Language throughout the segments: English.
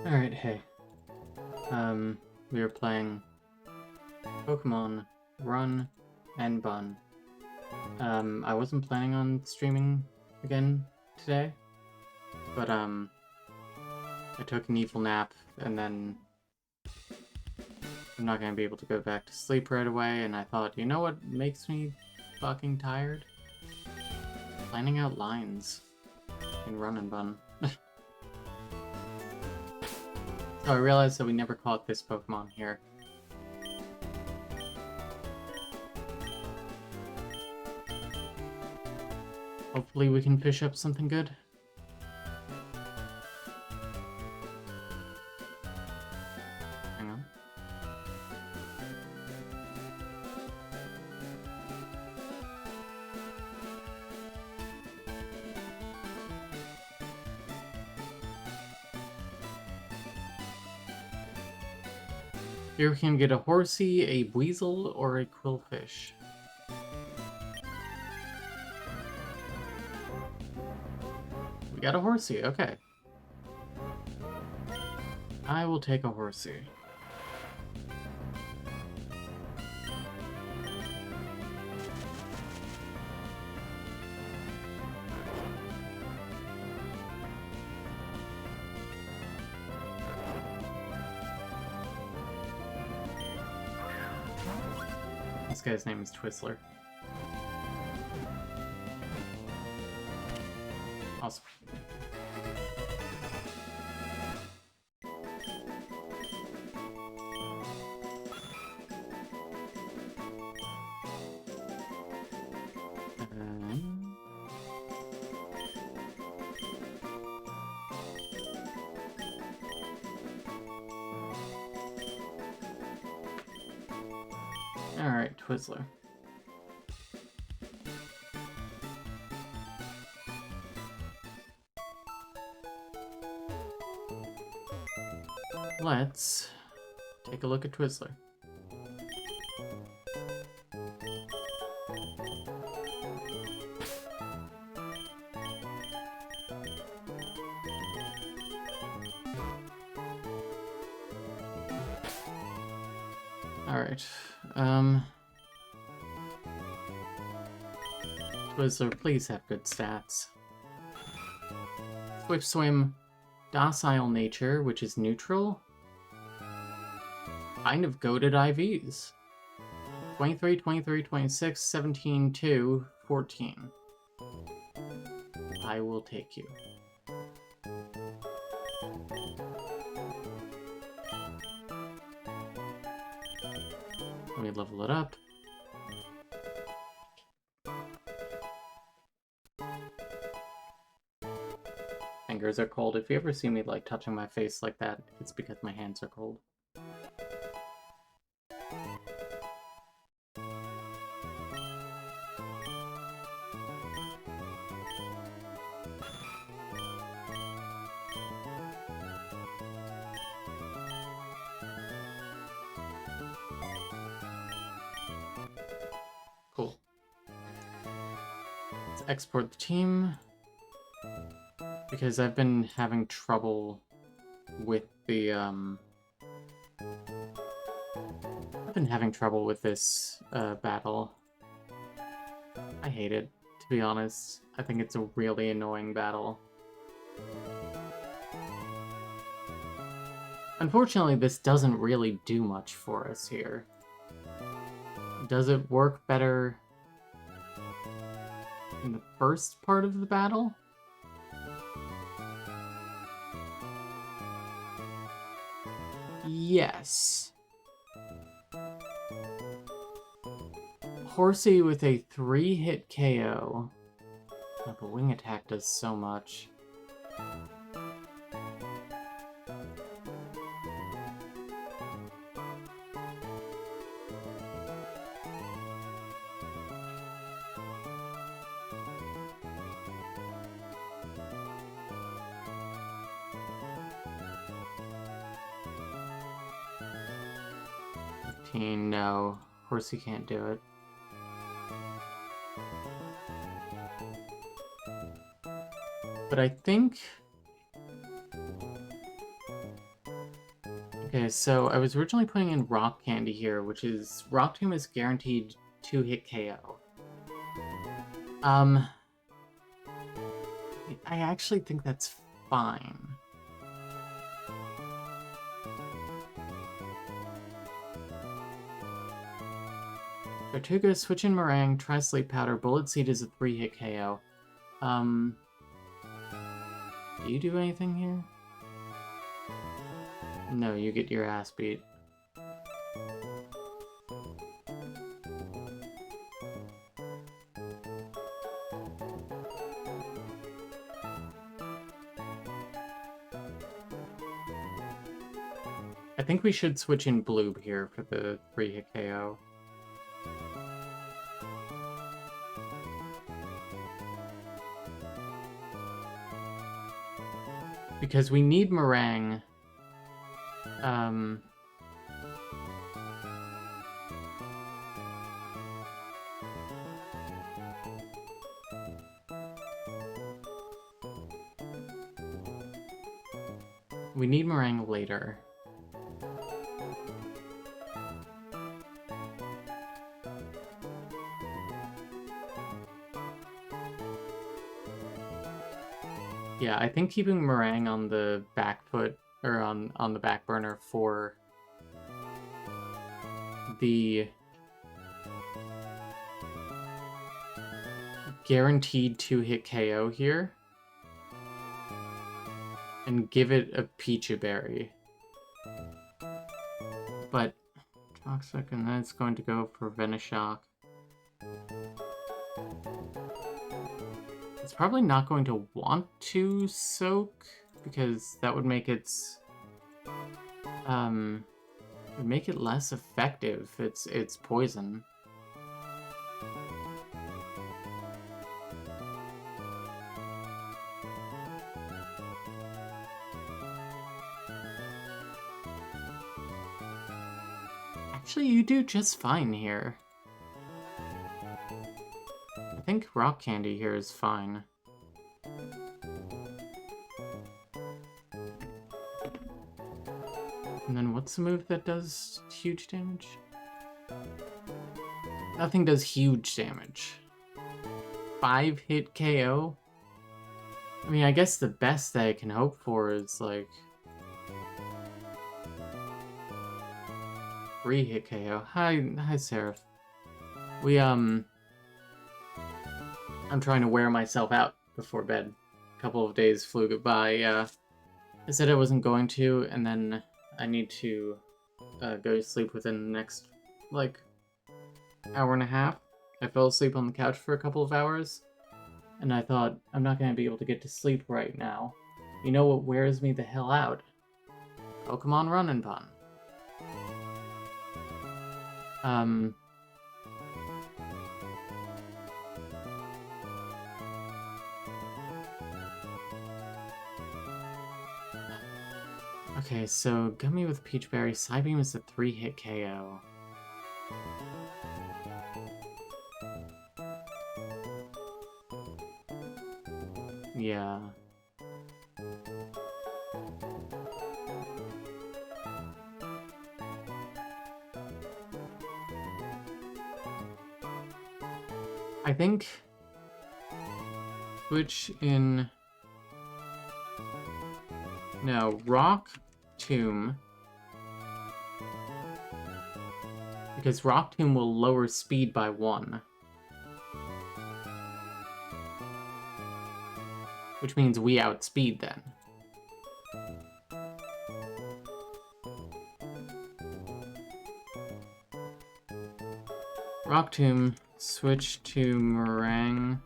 Alright, hey. We were playing Pokemon Run and Bun. I wasn't planning on streaming again today, but I took an evil nap, and then I'm not gonna be able to go back to sleep right away, and I thought, you know what makes me fucking tired? Planning out lines in Run and Bun. So I realized that we never caught this Pokemon here. Hopefully we can fish up something good. Hang on. Here we can get a Horsey, a Weasel, or a Quillfish. We got a Horsey, okay. I will take a Horsey. This guy's name is Twizzler. Awesome. Alright, Twizzler. Let's take a look at Twizzler. Alright, Twizzler, please have good stats. Swift Swim, Docile Nature, which is neutral. Kind of goated IVs. 23, 23, 26, 17, 2, 14. I will take you. Let me level it up. Fingers are cold. If you ever see me like touching my face like that, it's because my hands are cold. Cool. Let's export the team. Because I've been having trouble with the, I've been having trouble with this, battle. I hate it, to be honest. I think it's a really annoying battle. Unfortunately, this doesn't really do much for us here. Does it work better in the first part of the battle? Yes. Horsey with a 3-hit KO. Oh, the wing attack does so much. 15, no. Horsey can't do it. But I think... Okay, so I was originally putting in Rock Candy here, which is... Rock Tomb is guaranteed 2-hit KO. I actually think that's fine. Tortuga, Switch in Meringue, try Sleep Powder, Bullet Seed is a 3-hit KO. Do you do anything here? No, you get your ass beat. I think we should switch in Bloob here for the 3-hit KO. Because we need Meringue. We need Meringue later. Yeah, I think keeping Meringue on the back foot, or on the back burner for the guaranteed 2-hit KO here, and give it a Pichu Berry. But Toxic, and then it's going to go for Venoshock. It's probably not going to want to soak, because that would make its make it less effective. It's poison. Actually, you do just fine here. I think Rock Candy here is fine. And then what's the move that does huge damage? Nothing does huge damage. 5-hit KO? I mean, I guess the best that I can hope for is like 3-hit KO. Hi, Seraph. I'm trying to wear myself out before bed. A couple of days flew by. I said I wasn't going to, and then I need to go to sleep within the next, like, hour and a half. I fell asleep on the couch for a couple of hours, and I thought, I'm not going to be able to get to sleep right now. You know what wears me the hell out? Pokemon Run Bun. Okay, so Gummy with Peach Berry, Psybeam is a 3-hit KO. Yeah. I think switch in... No, Rock Tomb. Because Rock Tomb will lower speed by 1. Which means we outspeed then. Rock Tomb, switch to Meringue.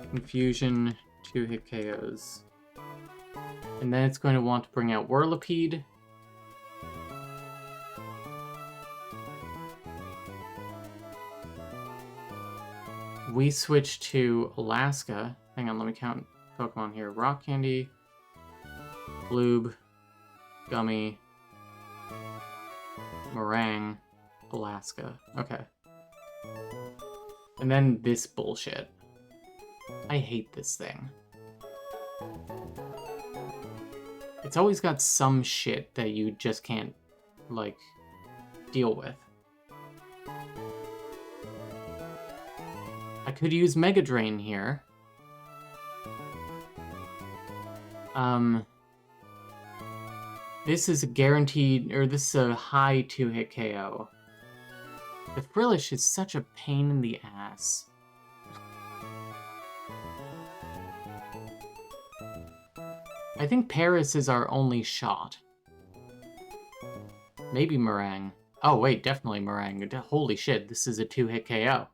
Confusion, 2-hit KOs. And then it's going to want to bring out Whirlipede. We switch to Alaska. Hang on, let me count Pokemon here. Rock Candy, Bloob, Gummy, Meringue, Alaska. Okay. And then this bullshit. I hate this thing. It's always got some shit that you just can't, like, deal with. I could use Mega Drain here. This is a guaranteed, or this is a high 2-hit KO. The Frillish is such a pain in the ass. I think Paris is our only shot. Maybe Meringue. Oh wait, definitely Meringue. Holy shit, this is a 2-hit KO.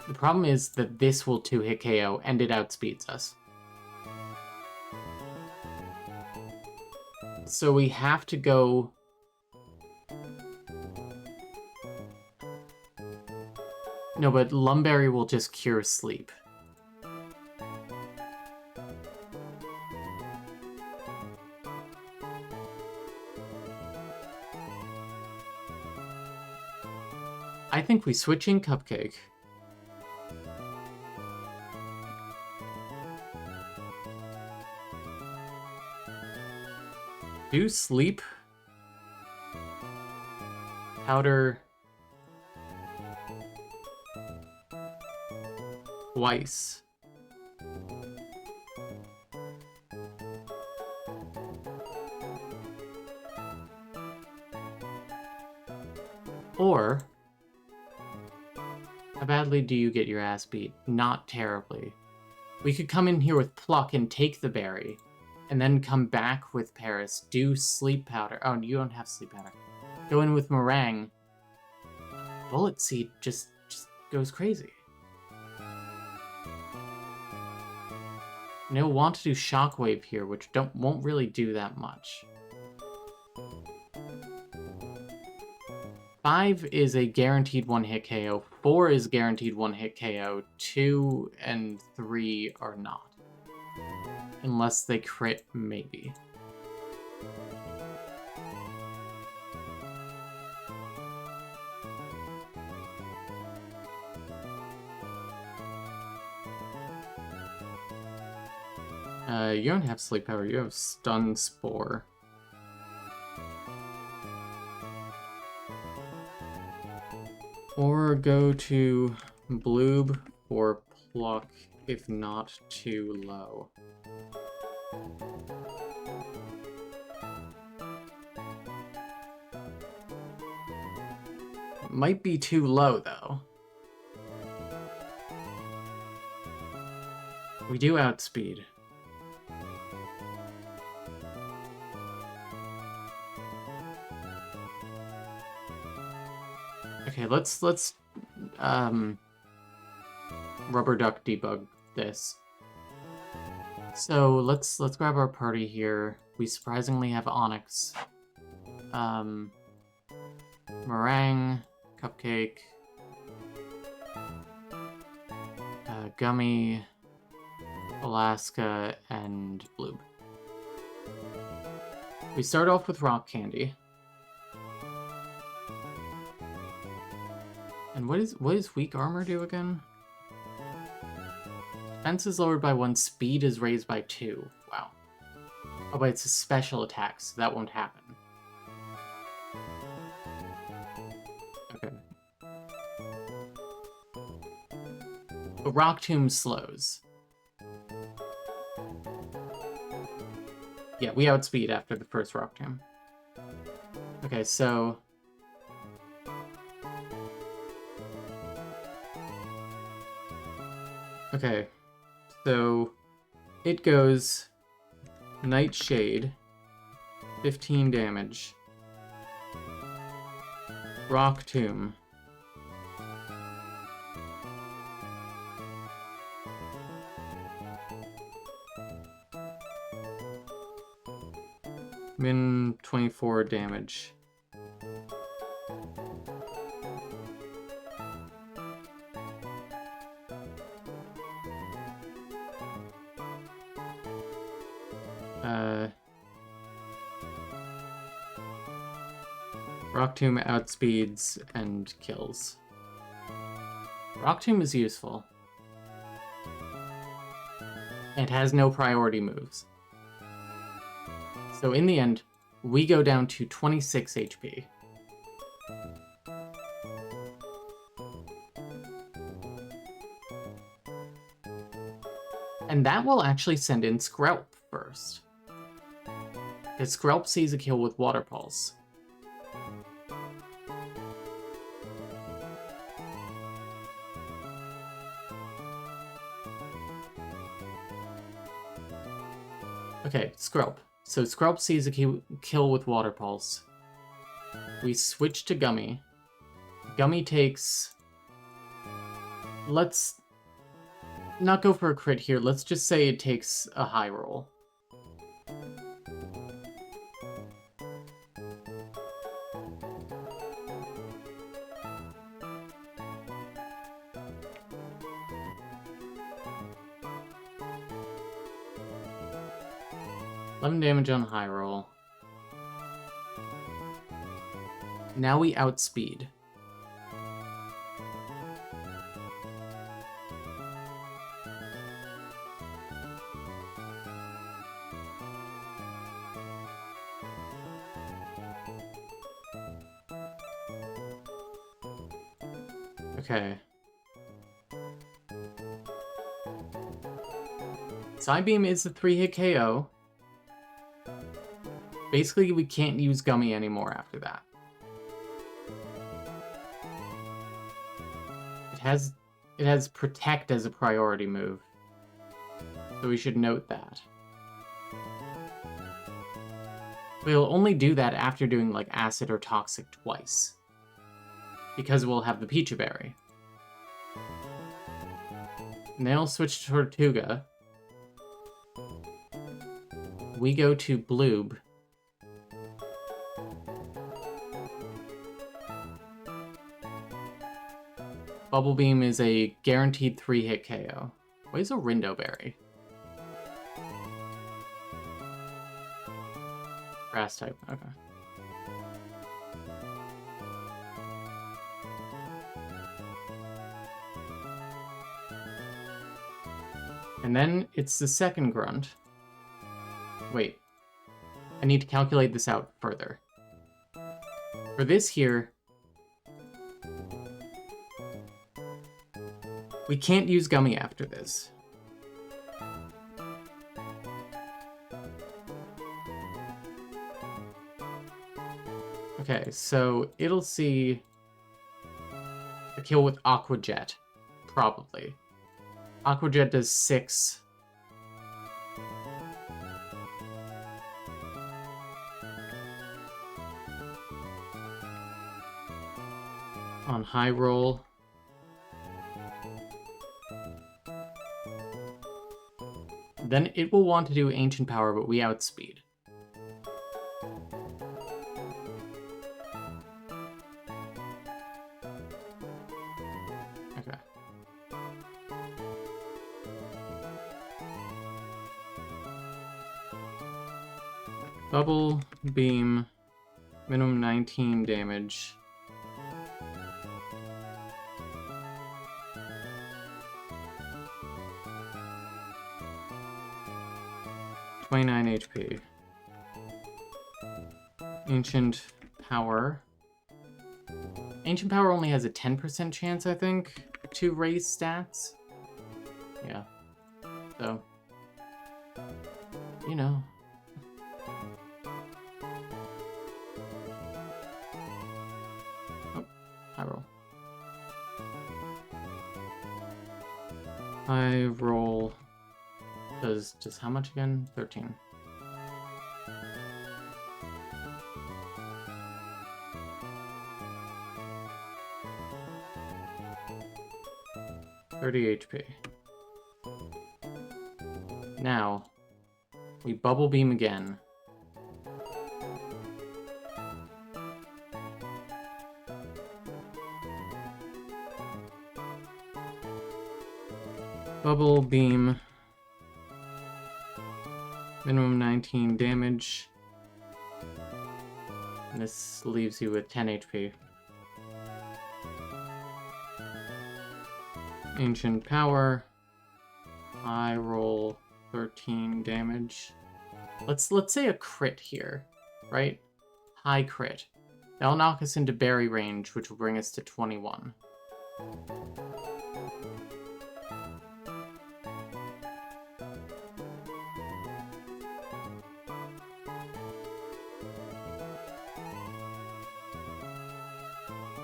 The problem is that this will 2-hit KO and it outspeeds us. So we have to go... No, but Lumberry will just cure sleep. I think we switch in Cupcake. Do sleep. Powder. Twice. Or, how badly do you get your ass beat? Not terribly. We could come in here with Pluck and take the berry, and then come back with Paris, do Sleep Powder. Oh, you don't have Sleep Powder. Go in with Meringue. Bullet Seed just goes crazy. No, want to do Shockwave here, which won't really do that much. 5 is a guaranteed 1-hit KO. 4 is guaranteed 1-hit KO. 2 and 3 are not. Unless they crit, maybe. You don't have Sleep Power, you have Stun Spore. Or go to Bloob or Pluck if not too low. Might be too low, though. We do outspeed. Okay, let's rubber duck debug this. So let's grab our party here. We surprisingly have Onyx, Meringue, Cupcake, Gummy, Alaska, and Bloob. We start off with Rock Candy. And what is weak armor do again? Defense is lowered by 1, speed is raised by 2. Wow. Oh, but it's a special attack, so that won't happen. Okay. But Rock Tomb slows. Yeah, we outspeed after the first Rock Tomb. Okay, so... Okay, so it goes Nightshade, 15 damage, Rock Tomb, Min 24 damage. Rock Tomb outspeeds and kills. Rock Tomb is useful. It has no priority moves. So in the end, we go down to 26 HP. And that will actually send in Skrelp first. Because Skrelp sees a kill with Water Pulse. Okay, Skrelp. So Skrelp sees a kill with Water Pulse. We switch to Gummy. Gummy takes... Let's not go for a crit here. Let's just say it takes a high roll. Damage on high roll. Now we outspeed. Okay. Psybeam is a 3-hit KO. Basically, we can't use Gummy anymore after that. It has Protect as a priority move. So we should note that. We'll only do that after doing like Acid or Toxic twice. Because we'll have the Pecha Berry. And then I'll switch to Tortuga. We go to Bloob. Bubble Beam is a guaranteed 3-hit KO. What is a Rindo Berry? Grass type, okay. And then it's the second grunt. Wait. I need to calculate this out further. For this here, we can't use Gummy after this. Okay, so it'll see a kill with Aqua Jet, probably. Aqua Jet does 6. On high roll. Then it will want to do Ancient Power, but we outspeed. Okay. Bubble Beam, minimum 19 damage. HP. Ancient Power. Ancient Power only has a 10% chance, I think, to raise stats. Yeah. So, you know. Oh, high roll. High roll does just how much again? 13. HP. Now, we Bubble Beam again. Bubble Beam. Minimum 19 damage. And this leaves you with 10 HP. Ancient Power. I roll 13 damage. Let's say a crit here, right? High crit. That'll knock us into berry range, which will bring us to 21.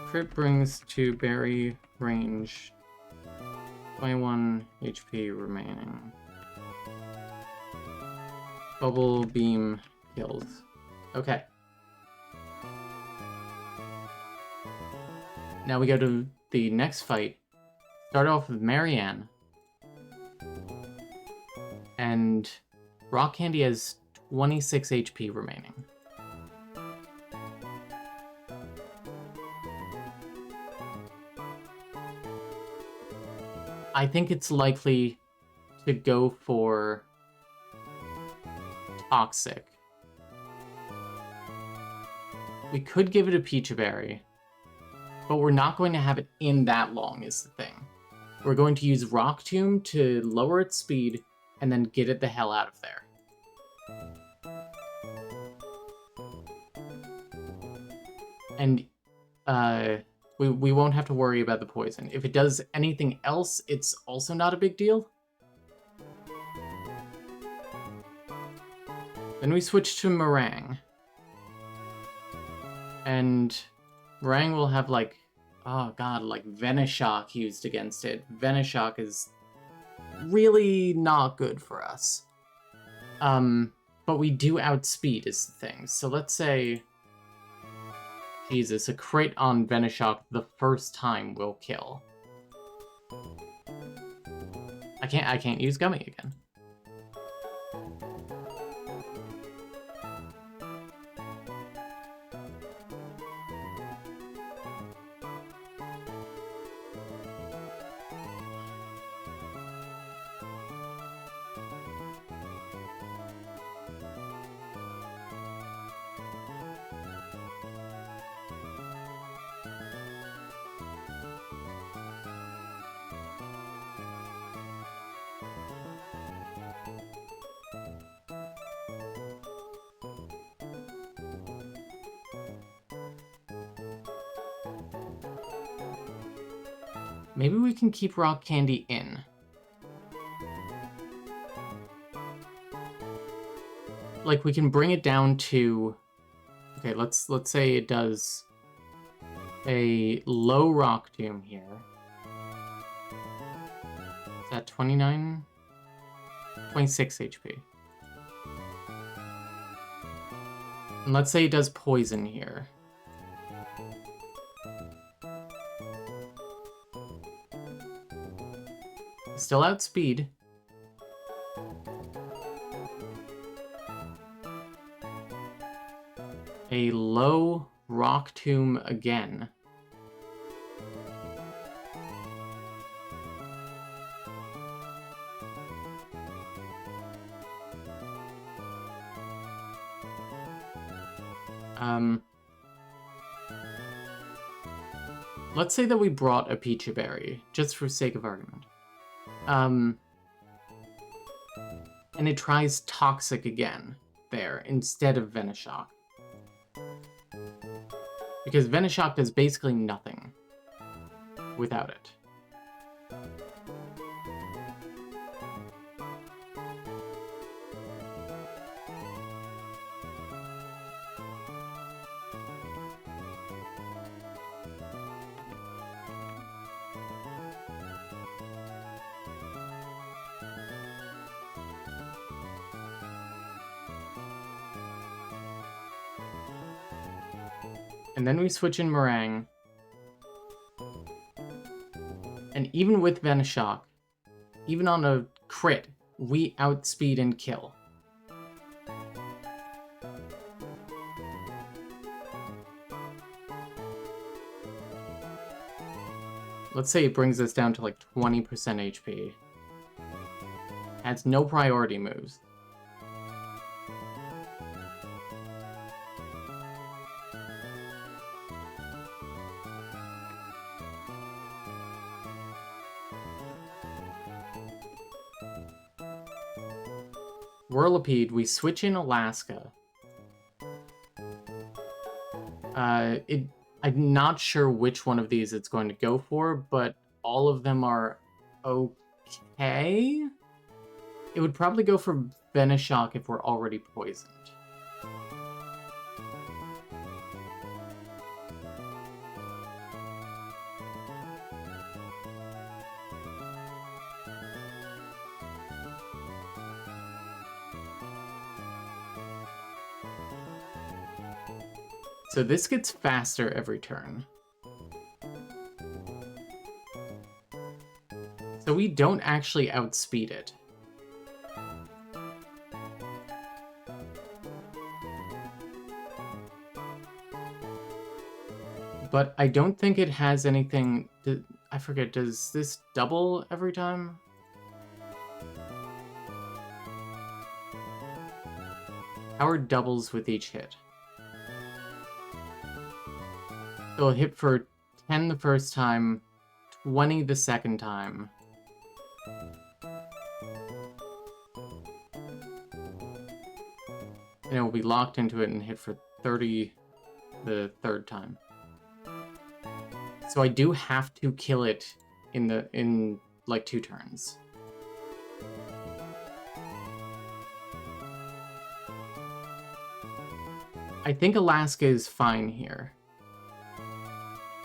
Crit brings to berry range 21 HP remaining. Bubble Beam kills. Okay. Now we go to the next fight. Start off with Marianne. And Rock Candy has 26 HP remaining. I think it's likely to go for Toxic. We could give it a Peach Berry, but we're not going to have it in that long is the thing. We're going to use Rock Tomb to lower its speed and then get it the hell out of there. And we won't have to worry about the poison. If it does anything else, it's also not a big deal. Then we switch to Meringue. And Meringue will have like, oh god, like Venoshock used against it. Venoshock is really not good for us. But we do outspeed is the thing. So let's say, Jesus, a crit on Venoshock the first time will kill. I can't use Gummy again. Maybe we can keep Rock Candy in. Like, we can bring it down to... Okay, let's say it does a low Rock Tomb here. Is that 29? 26 HP. And let's say it does Poison here. Still outspeed. A low Rock Tomb again. Let's say that we brought a Peach Berry, just for sake of argument. And it tries Toxic again there instead of Venoshock. Because Venoshock does basically nothing without it. And then we switch in Meringue. And even with Venoshock, even on a crit, we outspeed and kill. Let's say it brings us down to like 20% HP. Has no priority moves. Whirlipede, we switch in Alaska. I'm not sure which one of these it's going to go for, but all of them are okay. It would probably go for Venoshock if we're already poisoned. So this gets faster every turn. So we don't actually outspeed it. But I don't think it has anything... I forget, does this double every time? Power doubles with each hit. It'll hit for 10 the first time, 20 the second time. And it will be locked into it and hit for 30 the third time. So I do have to kill it in like 2 turns. I think Alaska is fine here.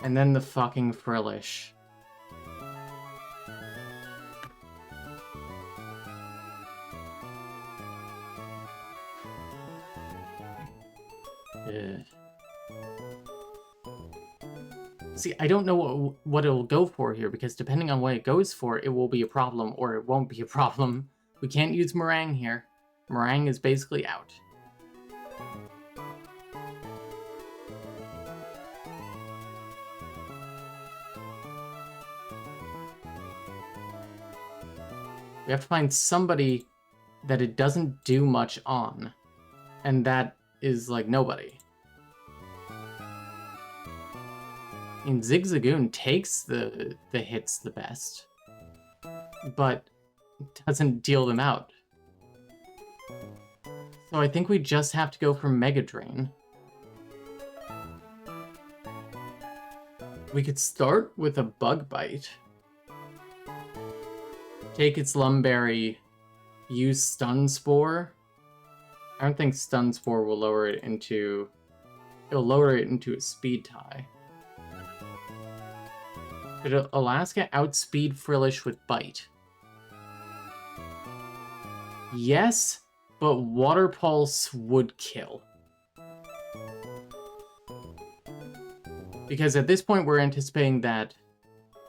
And then the fucking Frillish. Ugh. See, I don't know what it'll go for here, because depending on what it goes for, it will be a problem, or it won't be a problem. We can't use Meringue here. Meringue is basically out. We have to find somebody that it doesn't do much on, and that is, like, nobody. And Zigzagoon takes the hits the best, but doesn't deal them out. So I think we just have to go for Mega Drain. We could start with a Bug Bite. Take its Lumberry, use Stun Spore. I don't think Stun Spore will lower it into... It'll lower it into a speed tie. Could Alaska outspeed Frillish with Bite? Yes, but Water Pulse would kill. Because at this point we're anticipating that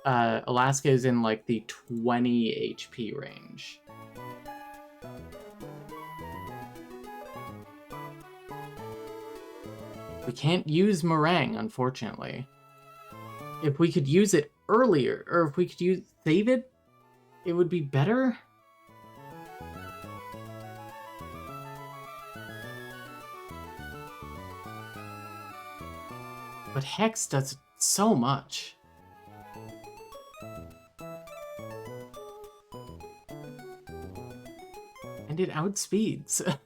Alaska is in like the 20 HP range. We can't use Meringue, unfortunately. If we could use it earlier, or if we could save it, it would be better. But Hex does so much. And it outspeeds.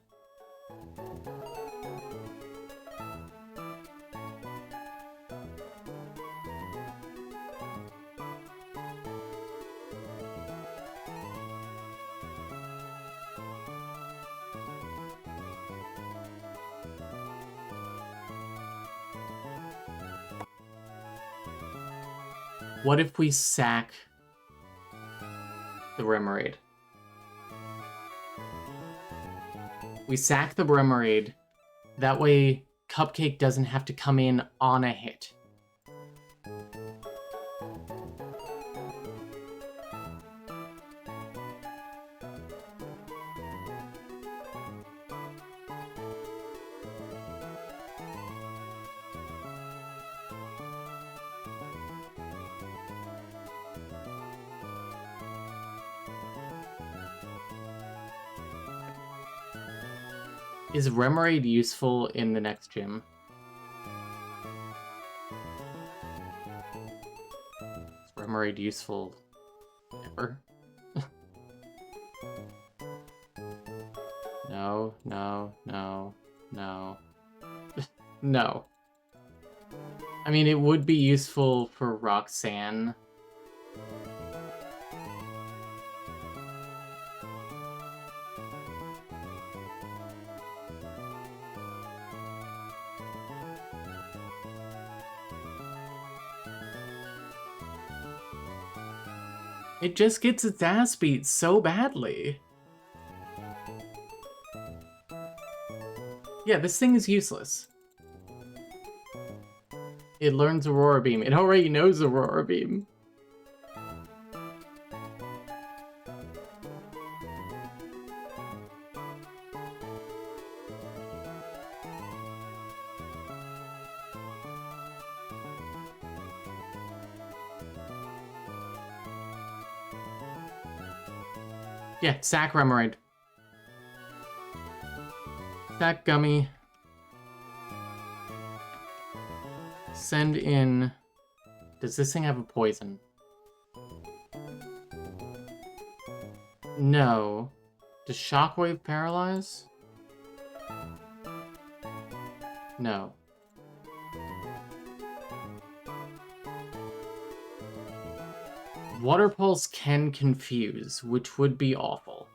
What if we sack the Remoraid? We sack the Remoraid. That way, Cupcake doesn't have to come in on a hit. Is Remoraid useful in the next gym? Is Remoraid useful ever? No, no, no, no. No. I mean, it would be useful for Roxanne. It just gets its ass beat so badly. Yeah, this thing is useless. It learns Aurora Beam. It already knows Aurora Beam. Yeah, sack Remoraid. Sack Gummy. Send in... Does this thing have a poison? No. Does Shockwave paralyze? No. Water Pulse can confuse, which would be awful.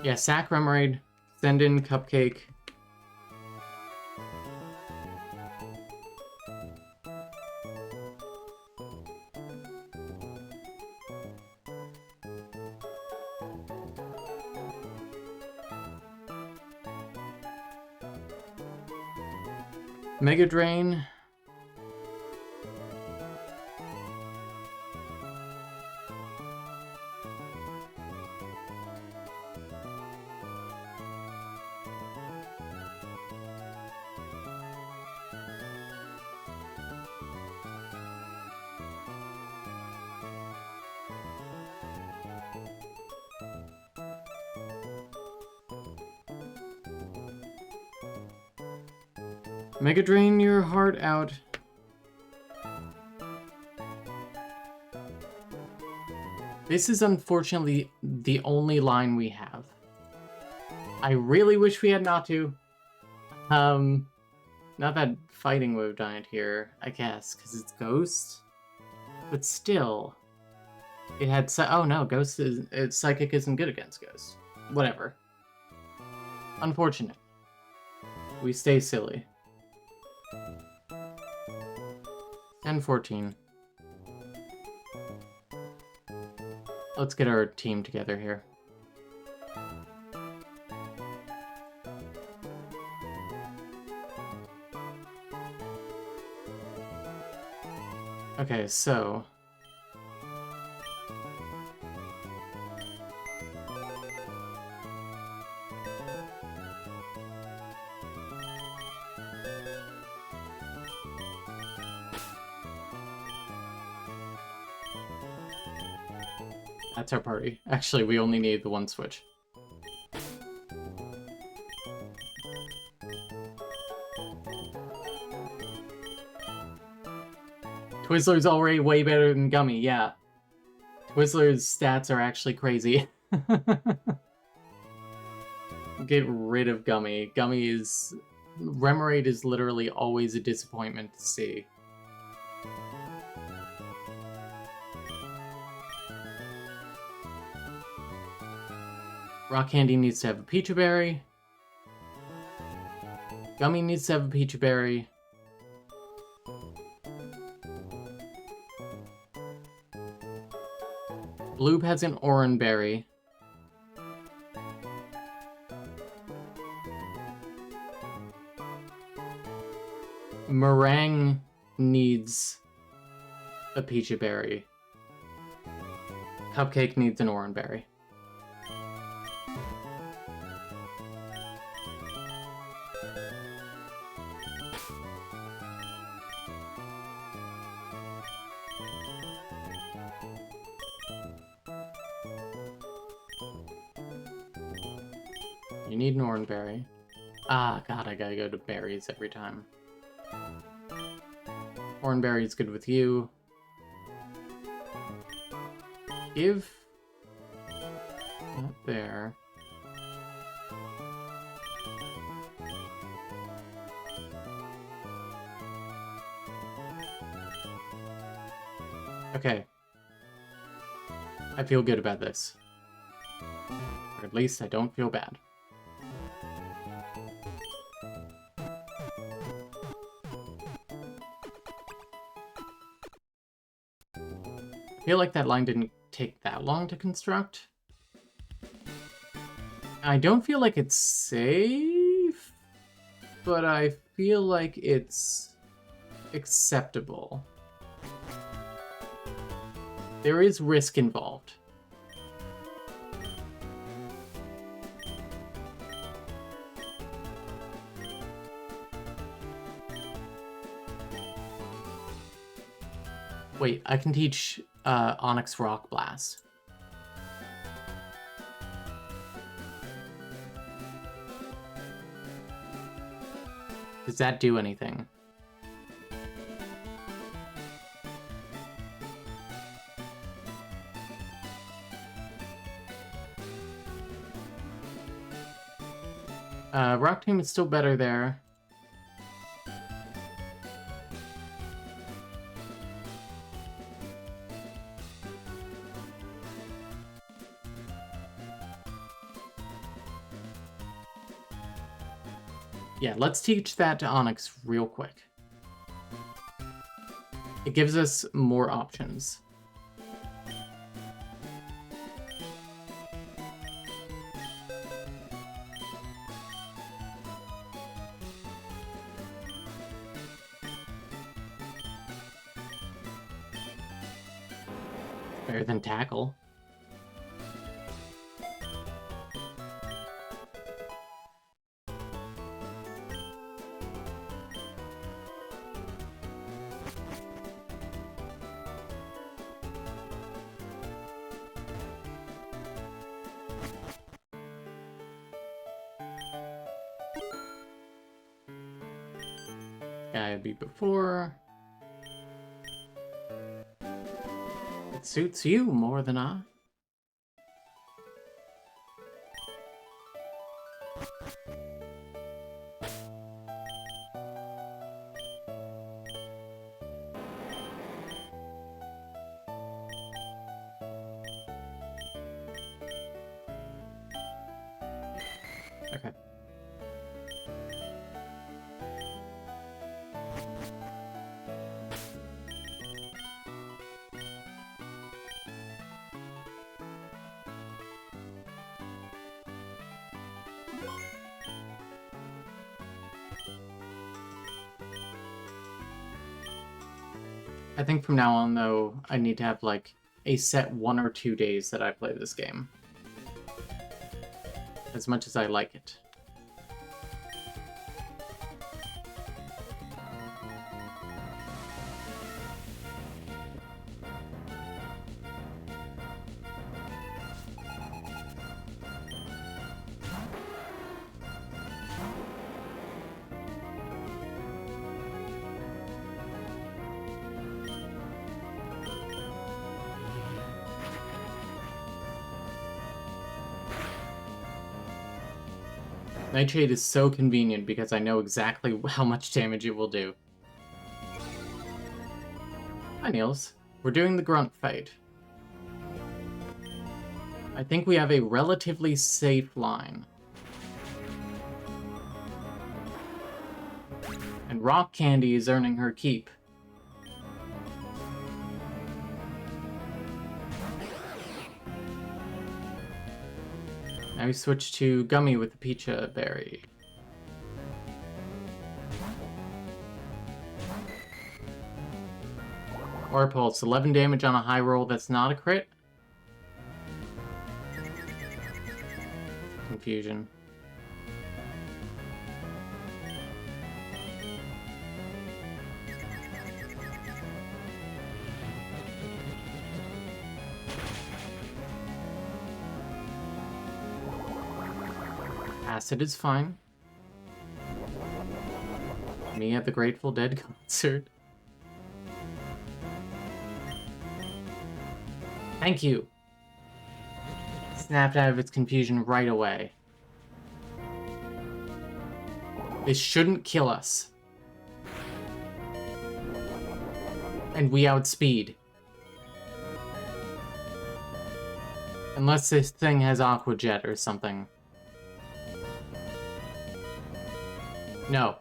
Yeah, sack Remoraid, send in Cupcake. Mega Drain. Mega Drain your heart out. This is unfortunately the only line we have. I really wish we had Natu. Not that fighting would have done it here, I guess, because it's Ghost. But still, it had oh no, Ghost is Psychic isn't good against Ghost. Whatever. Unfortunate. We stay silly. 10-14. Let's get our team together here. Okay, so... That's our party. Actually, we only need the one switch. Twizzler's already way better than Gummy, yeah. Twizzler's stats are actually crazy. Get rid of Gummy. Gummy is... Remoraid is literally always a disappointment to see. Rock Candy needs to have a Peach Berry. Gummy needs to have a Peach Berry. Bloob has an Oran Berry. Meringue needs a Peach Berry. Cupcake needs an Oran Berry. You need an orange berry. Ah, God, I gotta go to berries every time. Orange berry is good with you. Give... Not there. Okay. I feel good about this. Or at least I don't feel bad. I feel like that line didn't take that long to construct. I don't feel like it's safe, but I feel like it's acceptable. There is risk involved. Wait, I can teach Onyx Rock Blast. Does that do anything? Rock Tomb is still better there. Yeah, let's teach that to Onyx real quick. It gives us more options. Better than Tackle. Guy would be before. It suits you more than I. Okay. I think from now on, though, I need to have, like, a set 1 or 2 days that I play this game. As much as I like it. Nightshade is so convenient because I know exactly how much damage it will do. Hi, Niels. We're doing the grunt fight. I think we have a relatively safe line. And Rock Candy is earning her keep. Now we switch to Gummy with the Pecha Berry. Aura Pulse, 11 damage on a high roll, that's not a crit. Confusion. Acid is fine. Me at the Grateful Dead concert. Thank you. Snapped out of its confusion right away. This shouldn't kill us. And we outspeed. Unless this thing has Aqua Jet or something. No.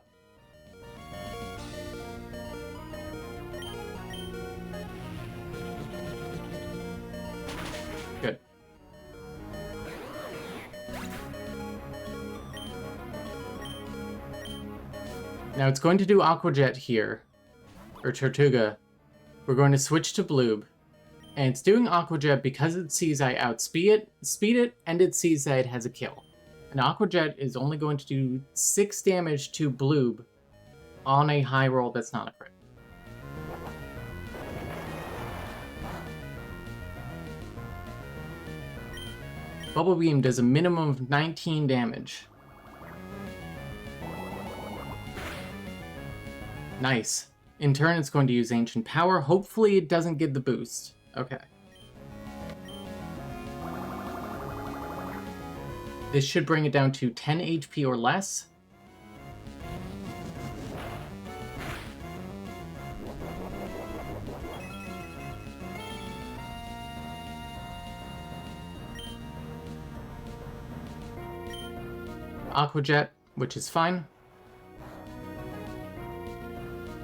Good. Now it's going to do Aqua Jet here. Or Tortuga. We're going to switch to Bloob. And it's doing Aqua Jet because it sees I outspeed it, and it sees that it has a kill. And Aqua Jet is only going to do 6 damage to Bloob on a high roll that's not a crit. Bubble Beam does a minimum of 19 damage. Nice. In turn, it's going to use Ancient Power. Hopefully it doesn't get the boost. Okay. This should bring it down to 10 HP or less. Aqua Jet, which is fine.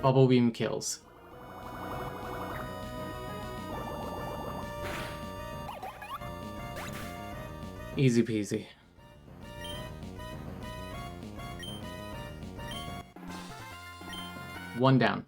Bubble Beam kills. Easy peasy. One down.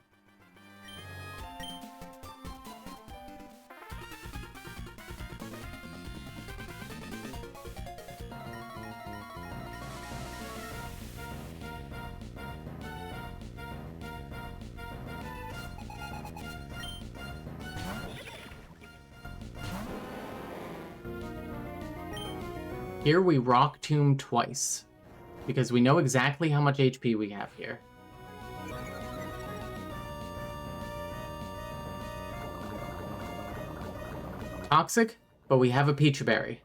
Here we Rock Tomb twice, because we know exactly how much HP we have here. Toxic, but we have a Peach Berry.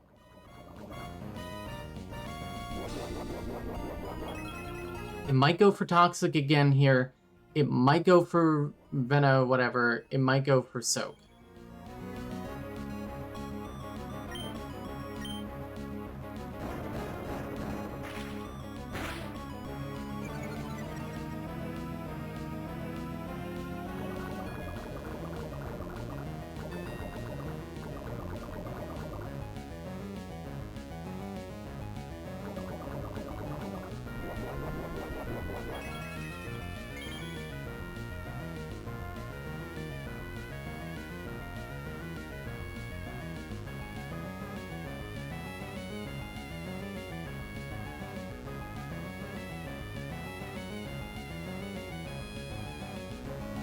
It might go for Toxic again here. It might go for Vena, whatever. It might go for Soak.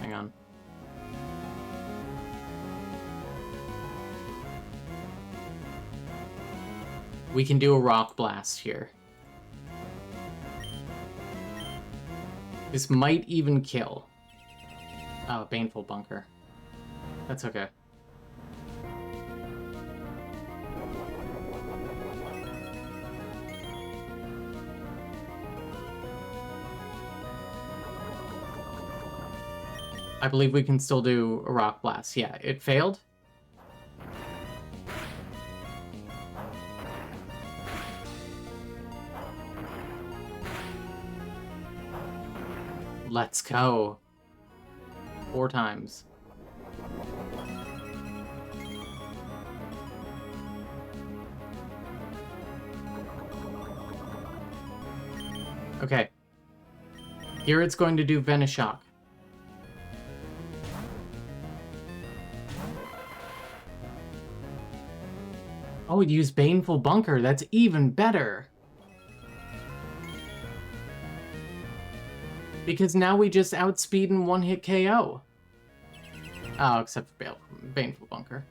Hang on. We can do a Rock Blast here. This might even kill. Oh, Baneful Bunker. That's okay. I believe we can still do a Rock Blast. Yeah, it failed. Let's go. 4 times. Okay. Here it's going to do Venoshock. Oh, it used Baneful Bunker. That's even better. Because now we just outspeed and one-hit KO. Oh, except for Baneful Bunker.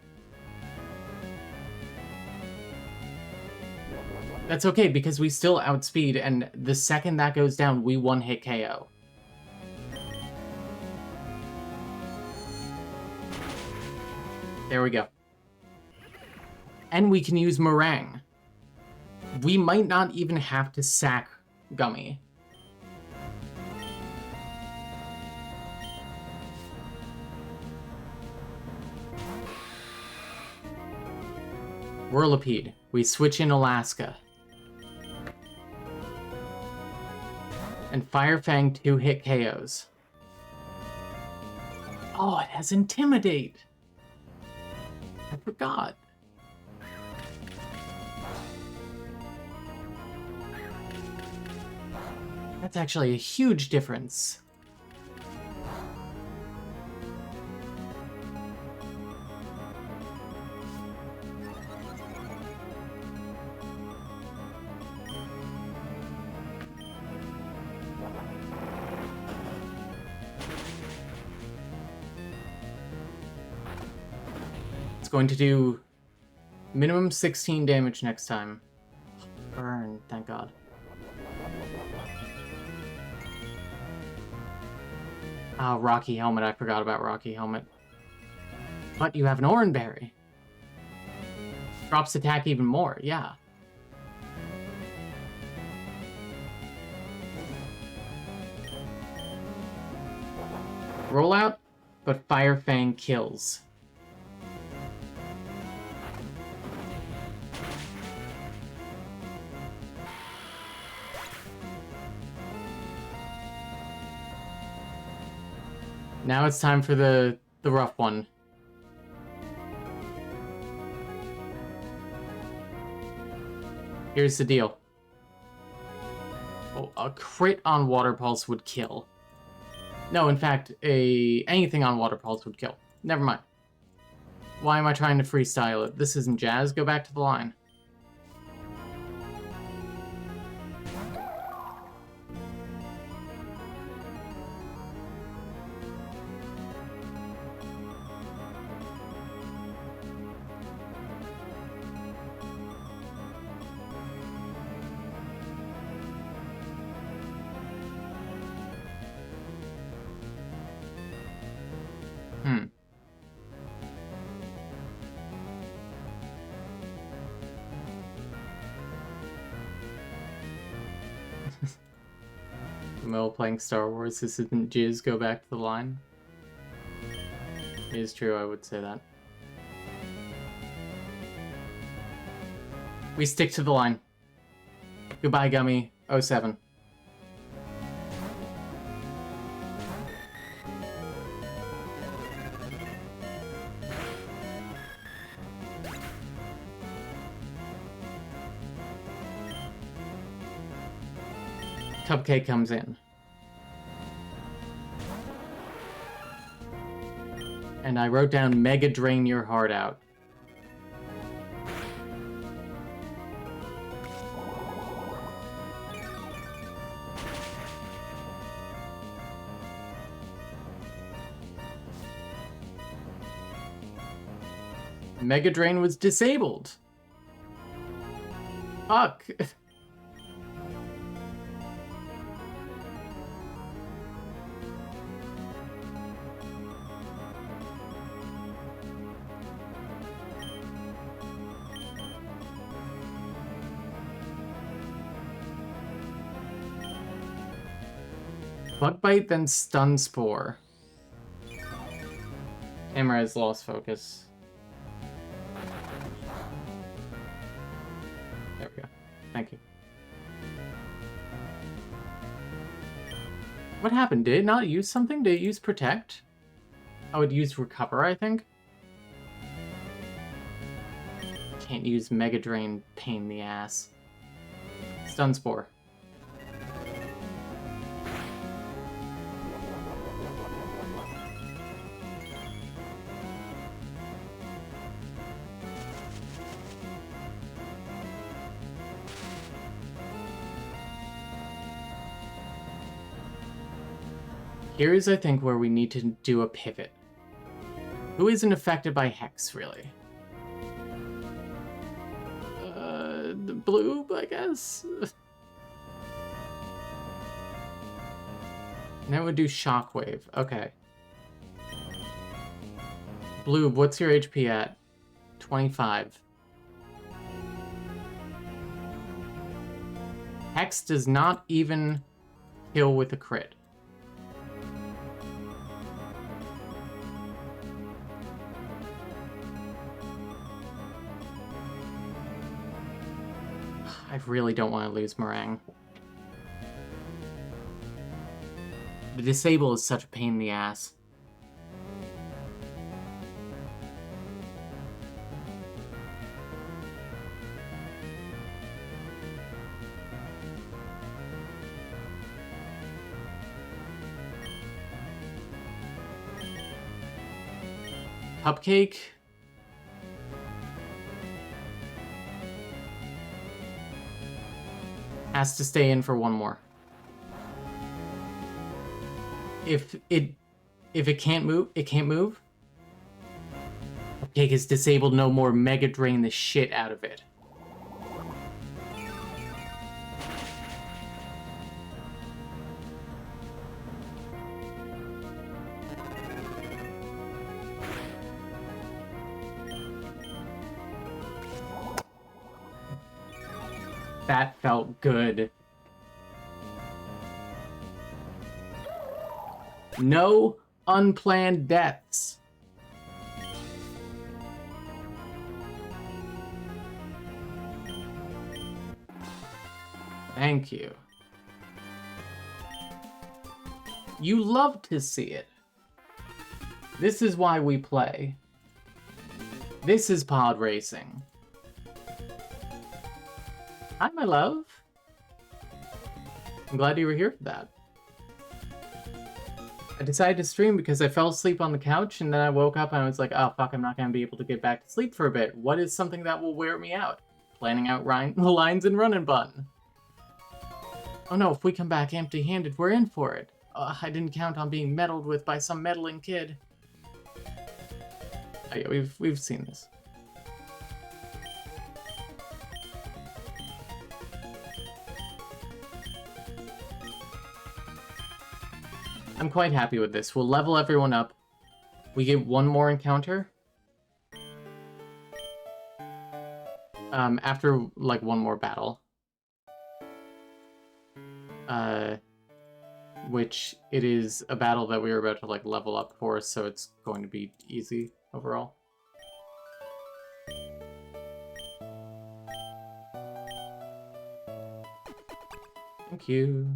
That's okay, because we still outspeed, and the second that goes down, we one-hit KO. There we go. And we can use Meringue. We might not even have to sack Gummy. Whirlipede. We switch in Alaska. And Fire Fang 2-hit KOs. Oh, it has Intimidate. I forgot. That's actually a huge difference. It's going to do minimum 16 damage next time. Burn, thank God. Oh, Rocky Helmet. I forgot about Rocky Helmet. But you have an Oran Berry. Drops attack even more, yeah. Rollout, but Fire Fang kills. Now it's time for the rough one. Here's the deal. Oh, a crit on Water Pulse would kill. No, in fact, anything on Water Pulse would kill. Never mind. Why am I trying to freestyle it? This isn't jazz. Go back to the line. Camilla playing Star Wars. This isn't jizz. Go back to the line. It is true, I would say that. We stick to the line. Goodbye, Gummy. 07. Cupcake comes in. And I wrote down Mega Drain Your Heart Out. Mega Drain was disabled. Fuck. Bug Bite, then Stun Spore. Camera has lost focus. There we go. Thank you. What happened? Did it not use something? Did it use Protect? Oh, it used Recover, I think? Can't use Mega Drain, pain in the ass. Stun Spore. Here's, I think, where we need to do a pivot. Who isn't affected by Hex, really? Blue, I guess? Now it would do Shockwave. Okay. Blue, what's your HP at? 25. Hex does not even kill with a crit. I really don't want to lose Meringue. The disable is such a pain in the ass. Cupcake. Has to stay in for one more. If it can't move, it can't move. Cupcake is disabled no more. Mega Drain the shit out of it. That felt good. No unplanned deaths. Thank you. You love to see it. This is why we play. This is pod racing. Hi, my love. I'm glad you were here for that. I decided to stream because I fell asleep on the couch, and then I woke up and I was like, oh fuck, I'm not going to be able to get back to sleep for a bit. What is something that will wear me out? Planning out the lines in Run Bun. Oh no, if we come back empty-handed, we're in for it. I didn't count on being meddled with by some meddling kid. Oh, yeah, we've seen this. I'm quite happy with this. We'll level everyone up. We get one more encounter. After, like, one more battle. Which it is a battle that we were about to, like, level up for, so it's going to be easy overall. Thank you.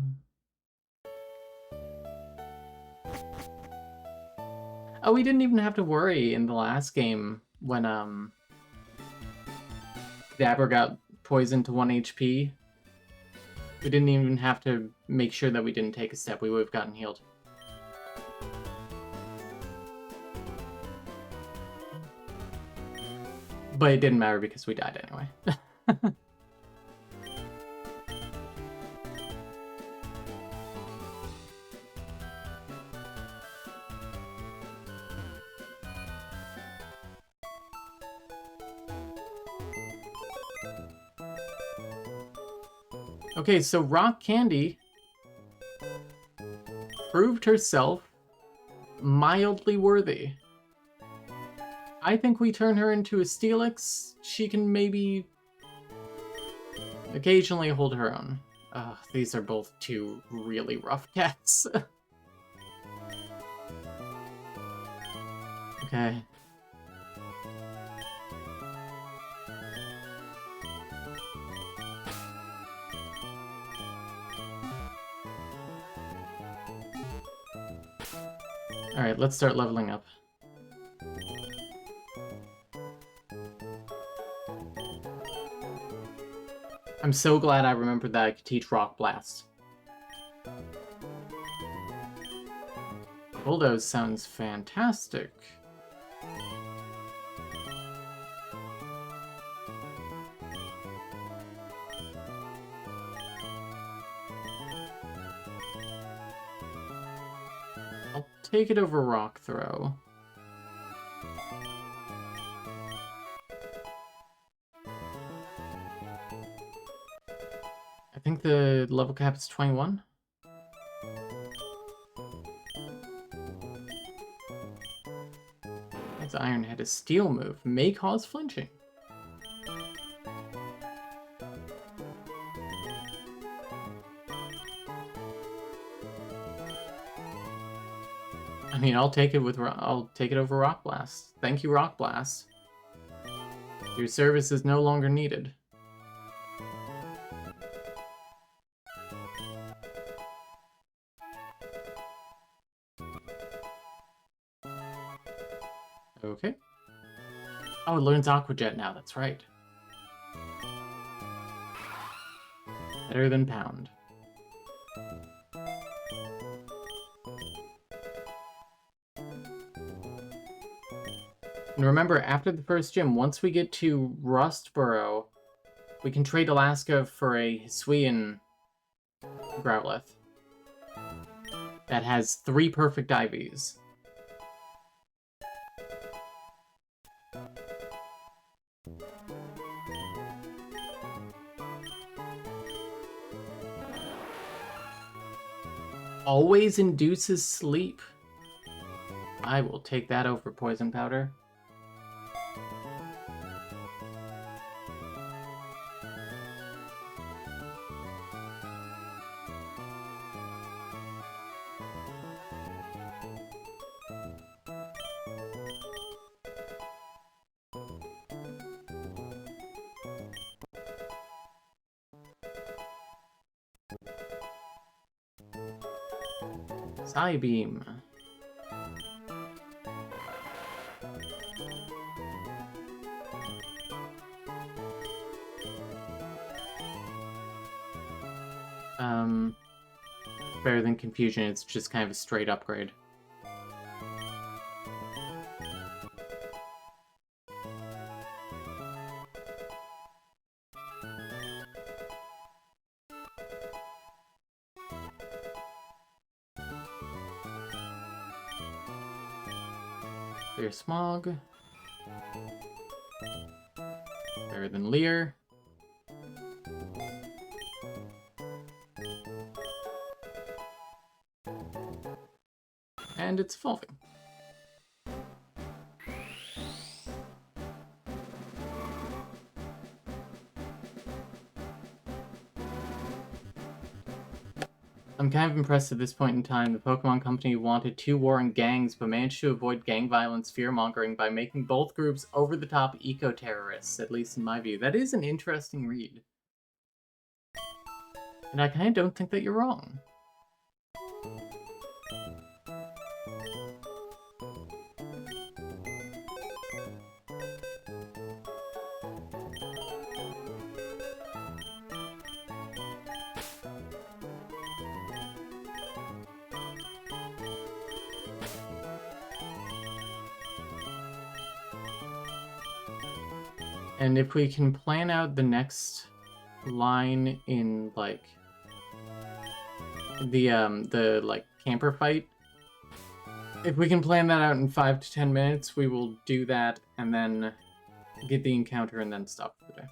Oh, we didn't even have to worry in the last game when, Dabber got poisoned to 1 HP. We didn't even have to make sure that we didn't take a step. We would have gotten healed. But it didn't matter because we died anyway. Okay, so Rock Candy proved herself mildly worthy. I think we turn her into a Steelix. She can maybe occasionally hold her own. These are both two really rough cats. Okay. Alright, let's start leveling up. I'm so glad I remembered that I could teach Rock Blast. Bulldoze sounds fantastic. I'll take it over Rock Throw. think the level cap is 21. Its Iron Head, a steel move, may cause flinching. I mean, I'll take it over Rock Blast. Thank you, Rock Blast. Your service is no longer needed. Okay. Oh, it learns Aqua Jet now, that's right. Better than Pound. And remember, after the first gym, once we get to Rustboro, we can trade Alaska for a Hisuian Growlithe that has 3 perfect IVs. Always induces sleep. I will take that over Poison Powder. Psybeam. Better than Confusion, it's just kind of a straight upgrade. Clear Smog. Better than Leer. And it's evolving. I'm kind of impressed at this point in time. The Pokemon Company wanted 2 warring gangs, but managed to avoid gang violence fear-mongering by making both groups over-the-top eco-terrorists, at least in my view. That is an interesting read. And I kind of don't think that you're wrong. And if we can plan out the next line in, like, the like, camper fight, if we can plan that out in 5 to 10 minutes, we will do that, and then get the encounter, and then stop for the day.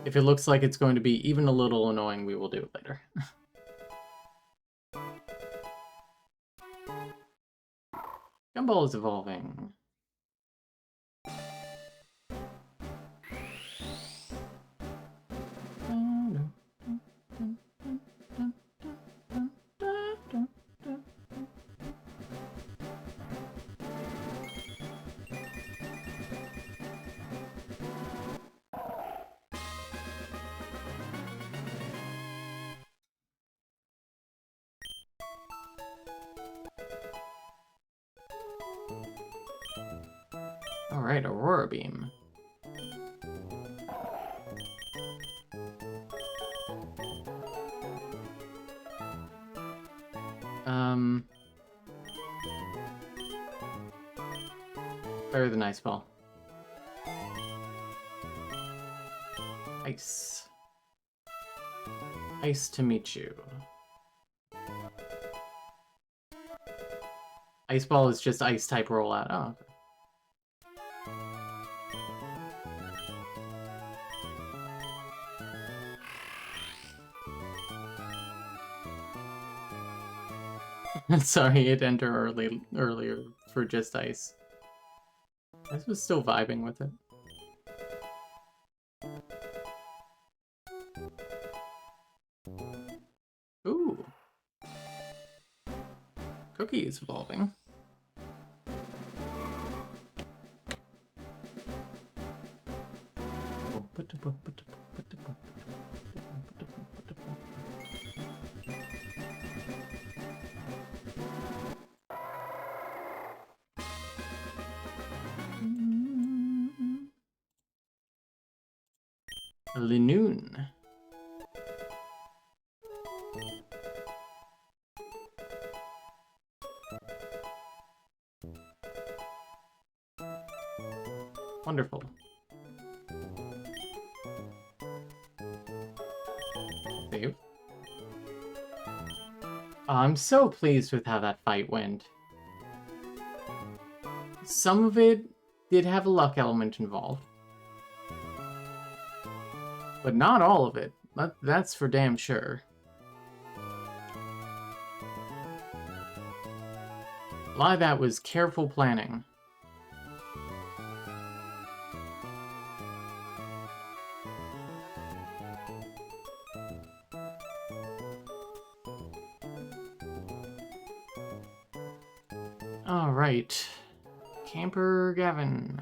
If it looks like it's going to be even a little annoying, we will do it later. Gumball is evolving. Alright, Aurora Beam. Better than Ice Ball. Ice. Ice to meet you. Ice Ball is just ice type rollout. Oh, okay. Sorry, it entered earlier for just ice. I was still vibing with it. Ooh. Cookie is evolving. Linoon. Wonderful. Save. I'm so pleased with how that fight went. Some of it did have a luck element involved. But not all of it. That's for damn sure. A lot of that was careful planning. Alright. Camper Gavin.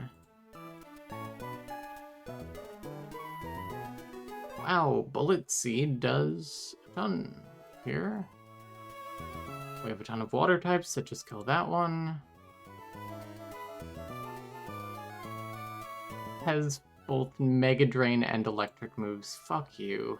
Wow, Bullet Seed does a ton here. We have a ton of water types, so just kill that one. Has both Mega Drain and Electric moves. Fuck you.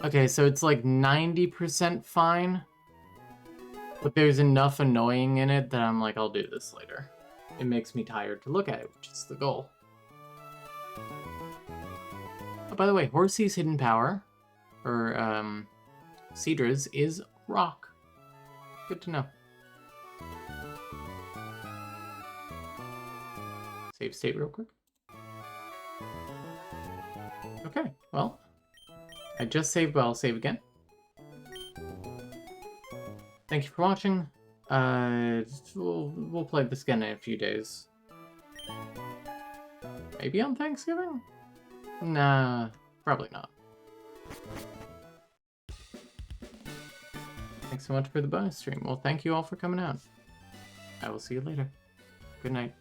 Okay, so it's like 90% fine, but there's enough annoying in it that I'm like, I'll do this later. It makes me tired to look at it, which is the goal. Oh, by the way, Horsey's hidden power, or Cedra's, is rock. Good to know. Save state real quick. Okay, well, I just saved, but I'll save again. Thank you for watching. We'll play this again in a few days. Maybe on Thanksgiving? Nah, probably not. Thanks so much for the bonus stream. Well, thank you all for coming out. I will see you later. Good night.